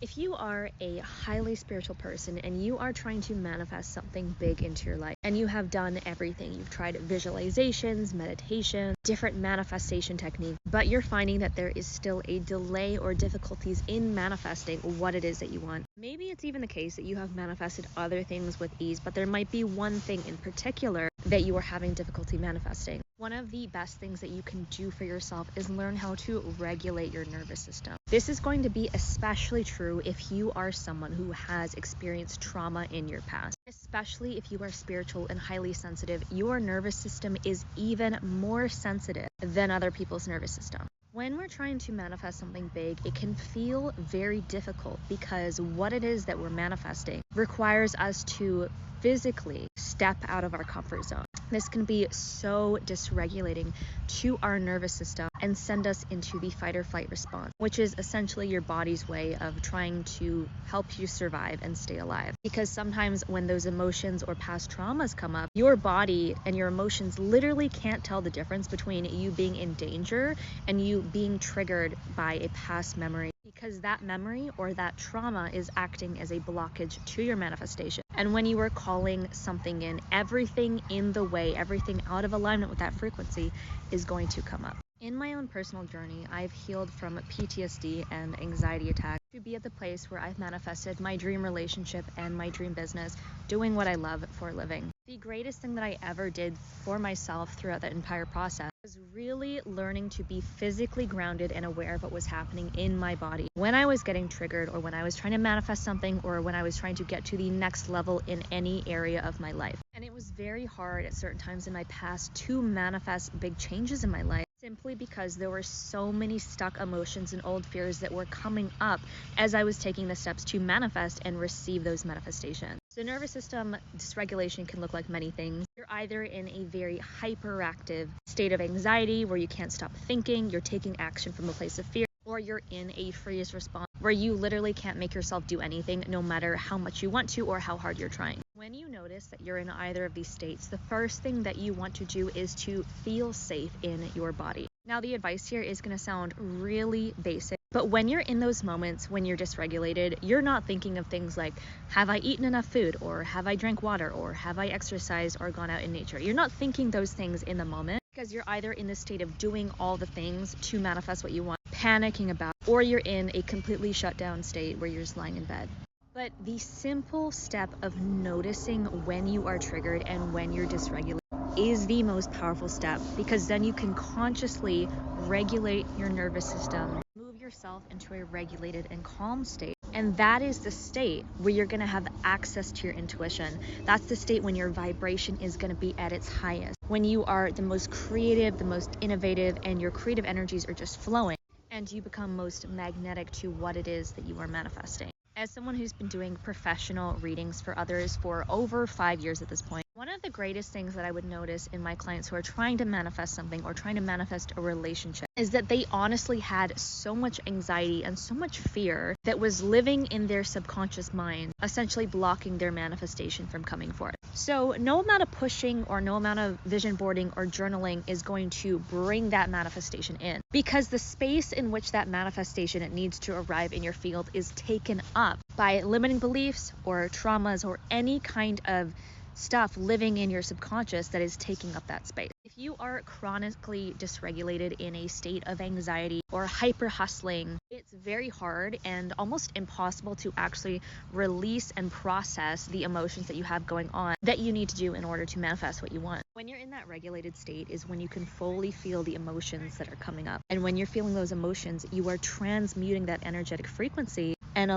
If you are a highly spiritual person and you are trying to manifest something big into your life, and you have done everything, you've tried visualizations, meditation, different manifestation techniques, but you're finding that there is still a delay or difficulties in manifesting what it is that you want. Maybe it's even the case that you have manifested other things with ease, but there might be one thing in particular that you are having difficulty manifesting. One of the best things that you can do for yourself is learn how to regulate your nervous system. This is going to be especially true if you are someone who has experienced trauma in your past. Especially if you are spiritual and highly sensitive, your nervous system is even more sensitive than other people's nervous system. When we're trying to manifest something big, it can feel very difficult because what it is that we're manifesting requires us to physically step out of our comfort zone. This can be so dysregulating to our nervous system and send us into the fight or flight response, which is essentially your body's way of trying to help you survive and stay alive. Because sometimes when those emotions or past traumas come up, your body and your emotions literally can't tell the difference between you being in danger and you being triggered by a past memory, because that memory or that trauma is acting as a blockage to your manifestation. And when you are calling something in, everything in the way, everything out of alignment with that frequency is going to come up. In my own personal journey, I've healed from PTSD and anxiety attacks to be at the place where I've manifested my dream relationship and my dream business, doing what I love for a living. The greatest thing that I ever did for myself throughout that entire process was really learning to be physically grounded and aware of what was happening in my body when I was getting triggered, or when I was trying to manifest something, or when I was trying to get to the next level in any area of my life. And it was very hard at certain times in my past to manifest big changes in my life, simply because there were so many stuck emotions and old fears that were coming up as I was taking the steps to manifest and receive those manifestations. So nervous system dysregulation can look like many things. You're either in a very hyperactive state of anxiety where you can't stop thinking, you're taking action from a place of fear, or you're in a freeze response where you literally can't make yourself do anything no matter how much you want to or how hard you're trying. When you notice that you're in either of these states, the first thing that you want to do is to feel safe in your body. Now, the advice here is going to sound really basic, but when you're in those moments when you're dysregulated, you're not thinking of things like, have I eaten enough food, or have I drank water, or have I exercised or gone out in nature? You're not thinking those things in the moment because you're either in the state of doing all the things to manifest what you want, panicking about, or you're in a completely shut down state where you're just lying in bed. But the simple step of noticing when you are triggered and when you're dysregulated is the most powerful step, because then you can consciously regulate your nervous system, move yourself into a regulated and calm state. And that is the state where you're going to have access to your intuition. That's the state when your vibration is going to be at its highest, when you are the most creative, the most innovative, and your creative energies are just flowing, and you become most magnetic to what it is that you are manifesting. As someone who's been doing professional readings for others for over 5 years at this point, one of the greatest things that I would notice in my clients who are trying to manifest something or trying to manifest a relationship is that they honestly had so much anxiety and so much fear that was living in their subconscious mind, essentially blocking their manifestation from coming forth. So no amount of pushing or no amount of vision boarding or journaling is going to bring that manifestation in, because the space in which that manifestation needs to arrive in your field is taken up by limiting beliefs or traumas or any kind of stuff living in your subconscious that is taking up that space. If you are chronically dysregulated in a state of anxiety or hyper hustling, it's very hard and almost impossible to actually release and process the emotions that you have going on that you need to do in order to manifest what you want. When you're in that regulated state is when you can fully feel the emotions that are coming up. And when you're feeling those emotions, you are transmuting that energetic frequency and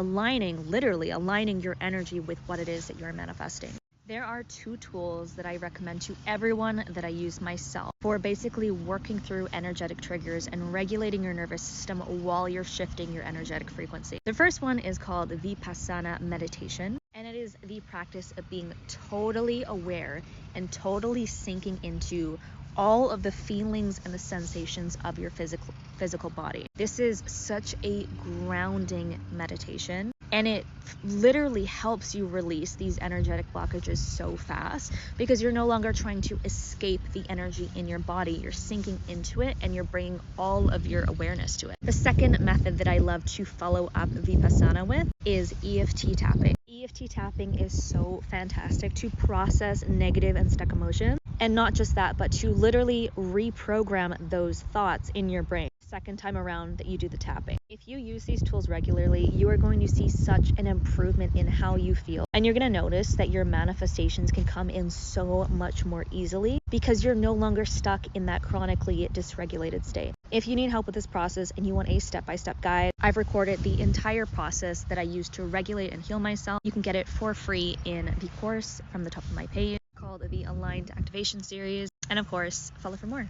literally aligning your energy with what it is that you're manifesting. There are 2 tools that I recommend to everyone that I use myself for basically working through energetic triggers and regulating your nervous system while you're shifting your energetic frequency. The first one is called Vipassana meditation, and it is the practice of being totally aware and totally sinking into all of the feelings and the sensations of your physical body. This is such a grounding meditation, And it literally helps you release these energetic blockages so fast because you're no longer trying to escape the energy in your body. You're sinking into it and you're bringing all of your awareness to it. The second method that I love to follow up Vipassana with is EFT tapping. EFT tapping is so fantastic to process negative and stuck emotions. And not just that, but to literally reprogram those thoughts in your brain. Second time around that you do the tapping. If you use these tools regularly, you are going to see such an improvement in how you feel. And you're going to notice that your manifestations can come in so much more easily because you're no longer stuck in that chronically dysregulated state. If you need help with this process and you want a step-by-step guide, I've recorded the entire process that I use to regulate and heal myself. You can get it for free in the course from the top of my page called the Aligned Activation Series. And of course, follow for more.